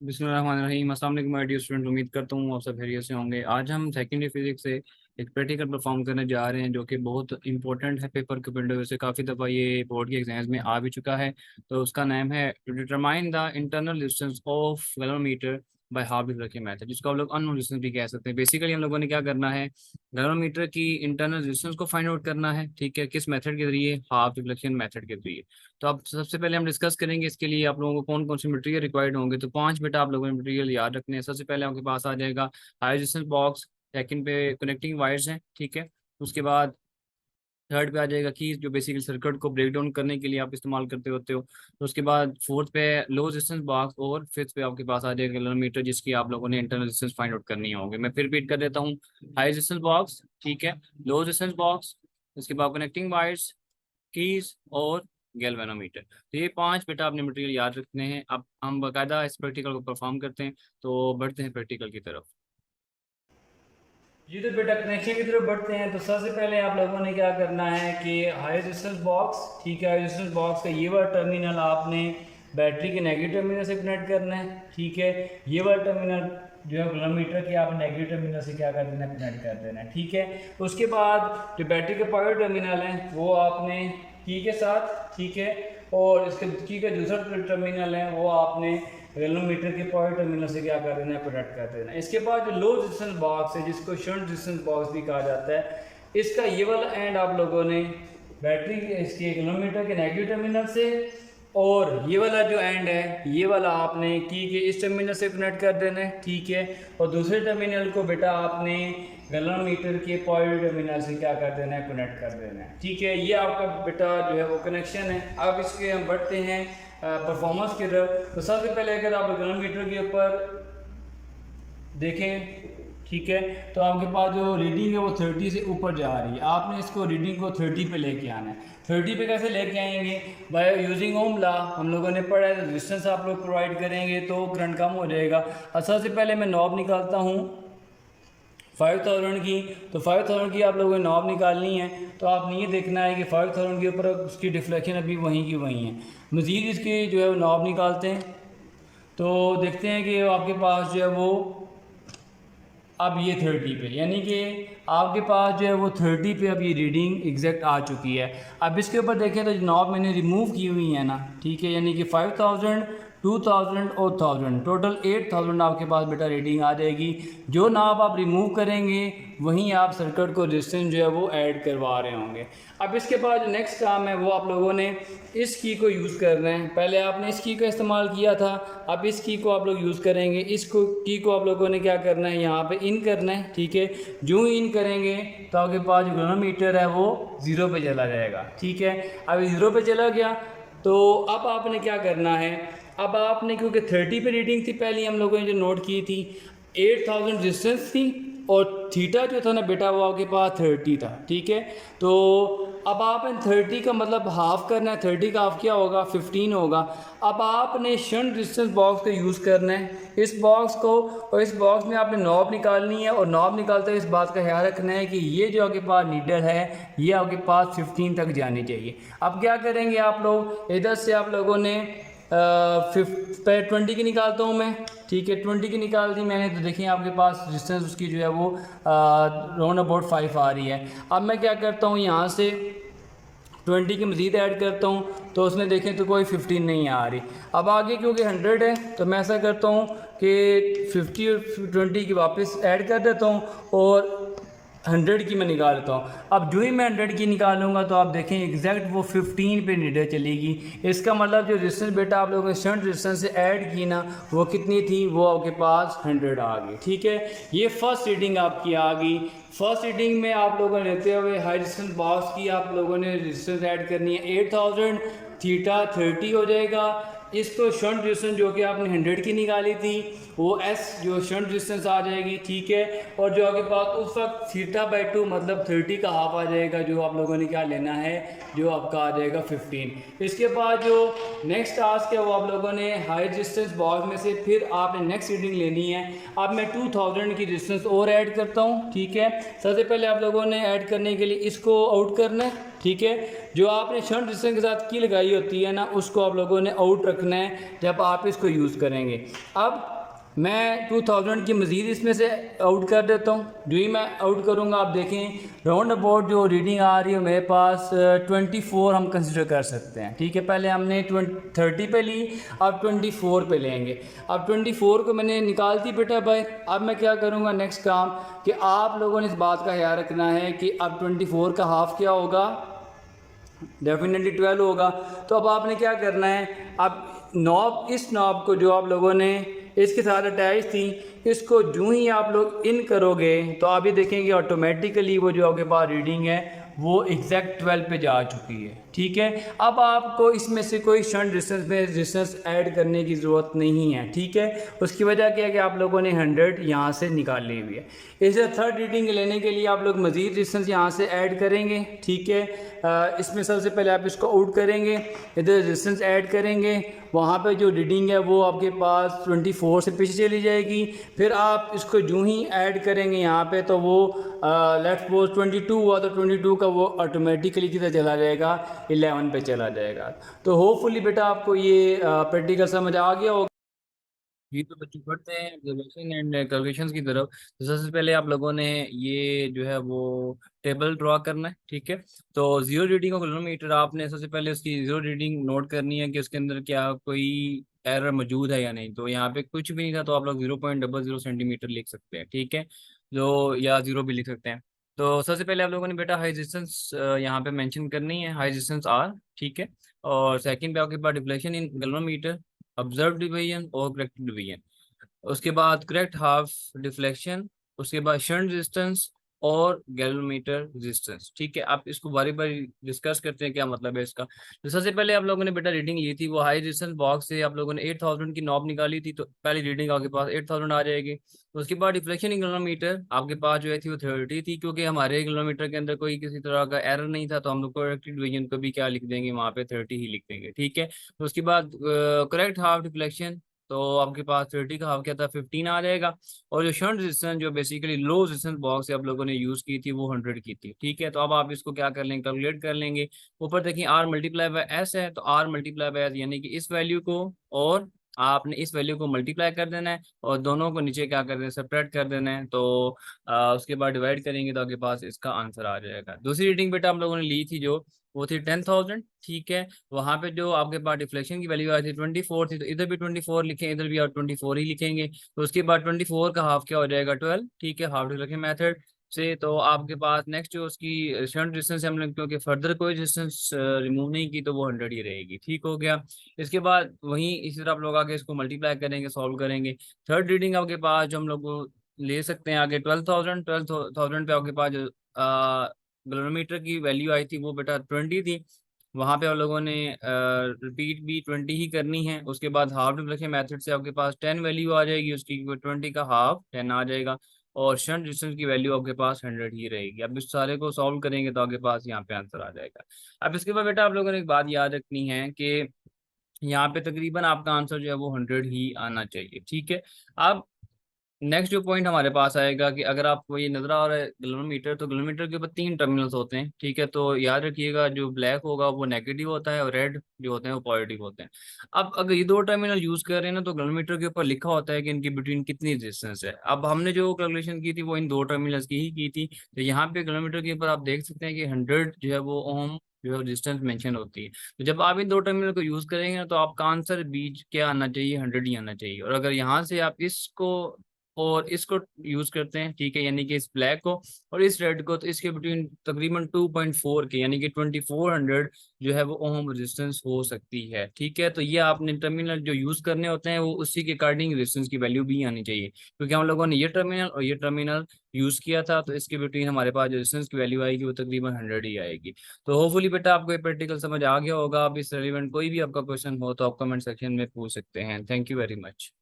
बिस्मिल्लाहिर्रहमानिर्रहीम। अस्सलाम वालेकुम माय डियर स्टूडेंट, उम्मीद करता हूँ आप सब खैरियत से होंगे। आज हम सेकेंडरी फिजिक्स से एक प्रैक्टिकल परफॉर्म करने जा रहे हैं जो कि बहुत इंपॉर्टेंट है पेपर के पॉइंट ऑफ व्यू से। काफ़ी दफ़ा ये बोर्ड के एग्जाम्स में आ भी चुका है। तो उसका नाम है to determine the internal distance of galvanometer by half deflection method, जिसको आप लोग अननोन डिस्टेंस भी कह सकते हैं। बेसिकली हम लोगों ने क्या करना है, गैलोमीटर की इंटरनल डिस्टेंस को फाइंड आउट करना है। ठीक है, किस मेथड के जरिए? हाफ डिफ्लेक्शन मेथड के जरिए। तो अब सबसे पहले हम डिस्कस करेंगे इसके लिए आप लोगों को कौन कौन सी मटेरियल रिक्वायर्ड होंगे। तो पांच बेटा आप लोगों ने मटेरियल याद रखने हैं। सबसे पहले आपके पास आ जाएगा हाई रेजिस्टेंस बॉक्स, सेकंड पे कनेक्टिंग वायर्स हैं, ठीक है। उसके बाद थर्ड पे आ जाएगा कीज, जो बेसिकली सर्किट को ब्रेक डाउन करने के लिए आप इस्तेमाल करते होते हो। तो उसके बाद फोर्थ पे लो रेजिस्टेंस बॉक्स, और फिफ्थ पे आपके पास आ जाएगा गैलोमीटर, जिसकी आप लोगों ने इंटरनल रेजिस्टेंस फाइंड आउट करनी होगी। मैं फिर रिपीट कर देता हूँ। हाई रेजिस्टेंस बॉक्स, ठीक है, लो रेजिस्टेंस बॉक्स, उसके बाद कनेक्टिंग वायर्स, कीज और गैल्वेनोमीटर। तो ये पांच बेटा आपने मटेरियल याद रखने हैं। अब हम बाकायदा इस प्रैक्टिकल को परफॉर्म करते हैं। तो बढ़ते हैं प्रैक्टिकल की तरफ। जी तो बेटा कनेक्शन की तरफ बढ़ते हैं। तो सबसे पहले आप लोगों ने क्या करना है कि हाई रेजिस्टेंस बॉक्स, ठीक है, हाई रेजिस्टेंस बॉक्स का ये वाला टर्मिनल आपने बैटरी के नेगेटिव टर्मिनल से कनेक्ट करना है, ठीक है। ये वाला टर्मिनल जो है किलोमीटर की आप नेगेटिव टर्मिनल से क्या कर देना है, कनेक्ट कर देना है, ठीक है। उसके बाद जो बैटरी के पावर टर्मिनल हैं वो आपने की के साथ, ठीक है, और इसके की का दूसरा टर्मिनल है वो आपने गैलोमीटर के पॉइंट टर्मिनल से क्या कर देना है, प्रोडक्ट कर देना है। इसके बाद जो लो रेजिस्टेंस बॉक्स है जिसको शंट रेजिस्टेंस बॉक्स भी कहा जाता है, इसका ये वाला एंड आप लोगों ने बैटरी इसके किलोमीटर के नेगेटिव टर्मिनल से, और ये वाला जो एंड है ये वाला आपने की के इस टर्मिनल से कनेक्ट कर देना है, ठीक है। और दूसरे टर्मिनल को बेटा आपने गैलोमीटर के पॉइंट टर्मिनल से क्या कर देना है, कनेक्ट कर देना है, ठीक है। ये आपका बेटा जो है वो कनेक्शन है। अब इसके हम बढ़ते हैं परफॉर्मेंस की तरफ। तो सबसे पहले अगर आप गैलोमीटर के ऊपर देखें, ठीक है, तो आपके पास जो रीडिंग है वो 30 से ऊपर जा रही है। आपने इसको रीडिंग को 30 पे लेके आना है। 30 पे कैसे लेके आएंगे? By using Ohm law. हम लोगों ने पढ़ा है रेजिस्टेंस आप लोग प्रोवाइड करेंगे तो करंट कम हो जाएगा। और सबसे पहले मैं नॉब निकालता हूँ 5000 की। तो 5000 की आप लोगों ने नॉब निकालनी है। तो आपने ये देखना है कि 5000 के ऊपर उसकी डिफ्लेक्शन अभी वहीं की वहीं है। मज़ीद इसकी जो है वो नॉब निकालते हैं तो देखते हैं कि आपके पास जो है वो अब ये 30 पे, यानी कि आपके पास जो है वो 30 पे अब ये रीडिंग एग्जैक्ट आ चुकी है। अब इसके ऊपर देखें तो नॉब मैंने रिमूव की हुई है ना, ठीक है, यानी कि 5000, 2000 और 1000, टोटल 8000 आपके पास बेटा रीडिंग आ जाएगी। जो नॉब आप रिमूव करेंगे वहीं आप सर्किट को रेजिस्टेंस जो है वो ऐड करवा रहे होंगे। अब इसके बाद जो नेक्स्ट काम है वो आप लोगों ने इस की को यूज़ करना है। पहले आपने इस की का इस्तेमाल किया था, अब इस की को आप लोग यूज़ करेंगे। इस की को आप लोगों ने क्या करना है, यहाँ पे इन करना है, ठीक है। जो ही इन करेंगे तो आपके पास जो गैलोमीटर है वो 0 पे चला जाएगा, ठीक है। अब 0 पे चला गया तो अब आपने क्या करना है, अब आपने क्योंकि 30 पे रीडिंग थी पहले हम लोगों ने जो नोट की थी, 8000 डिस्टेंस थी और थीटा जो था ना बेटा वो आपके पास 30 था, ठीक है। तो अब आपने 30 का मतलब हाफ करना है। 30 का हाफ क्या होगा, 15 होगा। अब आपने शंट रेजिस्टेंस बॉक्स का यूज़ करना है, इस बॉक्स को, और इस बॉक्स में आपने नॉब निकालनी है। और नॉब निकालते हुए इस बात का ख्याल रखना है कि ये जो आपके पास नीडल है ये आपके पास 15 तक जानी चाहिए। अब क्या करेंगे आप लोग, इधर से आप लोगों ने 20 की निकालता हूँ मैं, ठीक है। 20 की निकाल दी मैंने तो देखिए आपके पास डिस्टेंस उसकी जो है वो राउंड अबाउट 5 आ रही है। अब मैं क्या करता हूँ, यहाँ से 20 की मज़ीद ऐड करता हूँ तो उसमें देखें तो कोई 15 नहीं आ रही। अब आगे क्योंकि 100 है तो मैं ऐसा करता हूँ कि 50 और 20 की वापस ऐड कर देता हूँ और 100 की मैं निकाल लेता हूँ। अब जो ही मैं 100 की निकालूंगा तो आप देखें एग्जैक्ट वो 15 पे नीडल चलेगी। इसका मतलब जो रेजिस्टेंस बेटा आप लोगों ने शंट रेजिस्टेंस से ऐड की ना वो कितनी थी, वो आपके पास 100 आ गई, ठीक है। ये फर्स्ट रीडिंग आपकी आ गई। फर्स्ट रीडिंग में आप लोगों ने लेते हुए हाई रेजिस्टेंस बॉक्स की आप लोगों ने रेजिस्टेंस ऐड करनी है 8000, थीटा 30 हो जाएगा। इसको शंट रेजिस्टेंस जो कि आपने 100 की निकाली थी वो एस जो शंट रेजिस्टेंस आ जाएगी, ठीक है। और जो आपके पास उस वक्त थीटा बाई 2 मतलब 30 का हाफ आ जाएगा, जो आप लोगों ने क्या लेना है, जो आपका आ जाएगा 15। इसके बाद जो नेक्स्ट टास्क है वो आप लोगों ने हाई रेजिस्टेंस बॉक्स में से फिर आपने नेक्स्ट रीडिंग लेनी है। अब मैं 2000 की रेजिस्टेंस और ऐड करता हूँ, ठीक है। सबसे पहले आप लोगों ने ऐड करने के लिए इसको आउट करना है, ठीक है। जो आपने शंट रेजिस्टेंस के साथ की लगाई होती है ना, उसको आप लोगों ने आउट रखना है जब आप इसको यूज़ करेंगे। अब मैं 2000 की मज़ीद इसमें से आउट कर देता हूँ। जो ही मैं आउट करूँगा आप देखें राउंड अबाउट जो रीडिंग आ रही है मेरे पास 24 हम कंसिडर कर सकते हैं। ठीक है, पहले हमने 30 पे ली, अब 24 पे लेंगे। अब 24 को मैंने निकाल दी बेटा भाई। अब मैं क्या करूँगा नेक्स्ट काम कि आप लोगों ने इस बात का ख्याल रखना है कि अब 24 का हाफ क्या होगा, डेफिनेटली 12 होगा। तो अब आपने क्या करना है, अब नॉब, इस नॉब को जो आप लोगों ने इसके साथ अटैच थी, इसको जो ही आप लोग इन करोगे तो आप ये देखेंगे ऑटोमेटिकली वो जो आपके पास रीडिंग है वो एग्जैक्ट 12 पे जा चुकी है। ठीक है, अब आपको इसमें से कोई शंट रेजिस्टेंस में रेजिस्टेंस ऐड करने की ज़रूरत नहीं है। ठीक है, उसकी वजह क्या है कि आप लोगों ने 100 यहाँ से निकाल ली हुई है। इसे थर्ड रीडिंग लेने के लिए आप लोग मज़ीद रेजिस्टेंस यहाँ से ऐड करेंगे। ठीक है, इसमें सबसे पहले आप इसको आउट करेंगे, इधर रेजिस्टेंस ऐड करेंगे, वहाँ पे जो रीडिंग है वो आपके पास 24 से पीछे चली जाएगी। फिर आप इसको यूँ ही ऐड करेंगे यहाँ पे, तो वो लेट्स सपोज 22 हुआ तो 22 का वो ऑटोमेटिकली किधर चला जाएगा, 11 पे चला जाएगा। तो होपफुली बेटा आपको ये प्रैक्टिकल समझ आ गया होगा। ये तो बच्चों पढ़ते हैं ऑब्जर्वेशन एंड कैलकुलेशंस की तरफ। तो सबसे पहले आप लोगों ने ये जो है वो टेबल ड्रॉ करना है। ठीक है, तो जीरो रीडिंग ऑफ किलोमीटर आपने सबसे पहले उसकी जीरो रीडिंग नोट करनी है कि उसके अंदर क्या कोई एरर मौजूद है या नहीं। तो यहाँ पे कुछ भी नहीं था, तो आप लोग 0.00 सेंटीमीटर लिख सकते हैं। ठीक है, जो या जीरो भी लिख सकते हैं। तो सबसे पहले आप लोगों ने बेटा हाई रेजिस्टेंस यहाँ पे मेंशन करनी है, हाई रेजिस्टेंस आर। ठीक है, और सेकंड पे आपके पास deflection in galvanometer, observe division और करेक्टेड डिवीजन। उसके बाद करेक्ट हाफ डिफ्लेक्शन, उसके बाद शंट रेजिस्टेंस और गैल्वेनोमीटर रेजिस्टेंस। ठीक है, आप इसको बारी बारी डिस्कस करते हैं क्या मतलब है इसका। तो सबसे पहले आप लोगों ने बेटा रीडिंग ली थी, वो हाई रेजिस्टेंस बॉक्स से आप लोगों ने 8000 की नॉब निकाली थी, तो पहली रीडिंग आपके पास 8000 आ जाएगी। तो उसके बाद डिफ्लेक्शन इन गैल्वेनोमीटर आपके पास जो है थी वो 30 थी, क्योंकि हमारे गैल्वेनोमीटर के अंदर कोई किसी तरह का एरर नहीं था, तो हम लोग करेक्टेड डिवीजन को भी क्या लिख देंगे, वहाँ पे 30 ही लिख देंगे। ठीक है, तो उसके बाद करेक्ट हाफ डिफ्लेक्शन, तो आपके पास 30 का हाफ क्या था, 15 आ जाएगा। और जो शंट रेजिस्टेंस जो बेसिकली लो रेजिस्टेंस बॉक्स से आप लोगों ने यूज की थी वो 100 की थी। ठीक है, तो अब आप इसको क्या कर लेंगे, कैलकुलेट कर लेंगे। ऊपर देखिए आर मल्टीप्लाई बाय एस है, तो आर मल्टीप्लाई बाय एस यानी कि इस वैल्यू को और आपने इस वैल्यू को मल्टीप्लाई कर देना है, और दोनों को नीचे क्या कर देना है, सेपरेट कर देना है। तो उसके बाद डिवाइड करेंगे तो आपके पास इसका आंसर आ जाएगा। दूसरी रीडिंग बेटा हम लोगों ने ली थी जो, वो थी 10,000। ठीक है, वहां पे जो आपके पास डिफ्लेक्शन की वैल्यू आई थी 24 थी, तो इधर भी 24 लिखें, इधर भी आप 24 ही लिखेंगे। तो उसके बाद 24 का हाफ क्या हो जाएगा, 12। ठीक है, हाफ डिफ्लेक्शन मेथड से। तो आपके पास नेक्स्ट जो उसकी शंट डिस्टेंस है, हम लोग क्योंकि फर्दर कोई डिस्टेंस रिमूव नहीं की, तो वो 100 ही रहेगी। ठीक हो गया। इसके बाद वहीं इसी तरह आप लोग आगे इसको मल्टीप्लाई करेंगे, सॉल्व करेंगे। थर्ड रीडिंग आपके पास जो हम लोग ले सकते हैं आगे 12,000 पे आपके पास जो गैल्वेनोमीटर की वैल्यू आई थी वो बेटा 20 थी। वहां पे आप लोगों ने रिपीट भी 20 ही करनी है। उसके बाद हाफ डिफ्लेक्शन मेथड से आपके पास 10 वैल्यू आ जाएगी उसकी, 20 का हाफ 10 आ जाएगा। और शंट डिस्टेंस की वैल्यू आपके पास 100 ही रहेगी। अब इस सारे को सॉल्व करेंगे तो आपके पास यहाँ पे आंसर आ जाएगा। अब इसके बाद बेटा आप लोगों ने एक बात याद रखनी है कि यहाँ पे तकरीबन आपका आंसर जो है वो 100 ही आना चाहिए। ठीक है, अब नेक्स्ट जो पॉइंट हमारे पास आएगा कि अगर आपको ये नजर आ रहा है गैल्वेनोमीटर, तो गैल्वेनोमीटर के ऊपर 3 टर्मिनल्स होते हैं। ठीक है, तो याद रखिएगा जो ब्लैक होगा वो नेगेटिव होता है और रेड जो होते हैं वो पॉजिटिव होते हैं। अब अगर ये दो टर्मिनल यूज कर रहे हैं ना, तो गैल्वेनोमीटर के ऊपर लिखा होता है कि इनकी बिटवीन कितनी डिस्टेंस है। अब हमने जो कैलकुलेशन की थी वो इन दो टर्मिनल्स की ही की थी। तो यहाँ पे गैल्वेनोमीटर के ऊपर आप देख सकते हैं कि 100 जो है वो ओम जो है डिस्टेंस मेंशन होती है। तो जब आप इन दो टर्मिनल को यूज करेंगे ना, तो आपका आंसर बीच क्या आना चाहिए, 100 ही आना चाहिए। और अगर यहाँ से आप इसको और इसको यूज करते हैं, ठीक है, यानी कि इस ब्लैक को और इस रेड को, तो इसके बिटवीन तकरीबन 2.4 के यानी कि 2400 जो है वो ओम रेजिस्टेंस हो सकती है। ठीक है, तो ये आपने टर्मिनल जो यूज करने होते हैं वो उसी के अकॉर्डिंग रेजिस्टेंस की वैल्यू भी आनी चाहिए, क्योंकि हम लोगों ने ये टर्मिनल और ये टर्मिनल यूज किया था, तो इसके बिटवीन हमारे पास जो रेजिस्टेंस की वैल्यू आएगी वो तकरीबन 100 ही आएगी। तो होपफुली बेटा आपको ये प्रैक्टिकल समझ आ गया होगा। अब इस रेलिवेंट कोई भी आपका क्वेश्चन हो तो आप कमेंट सेक्शन में पूछ सकते हैं। Thank you very much.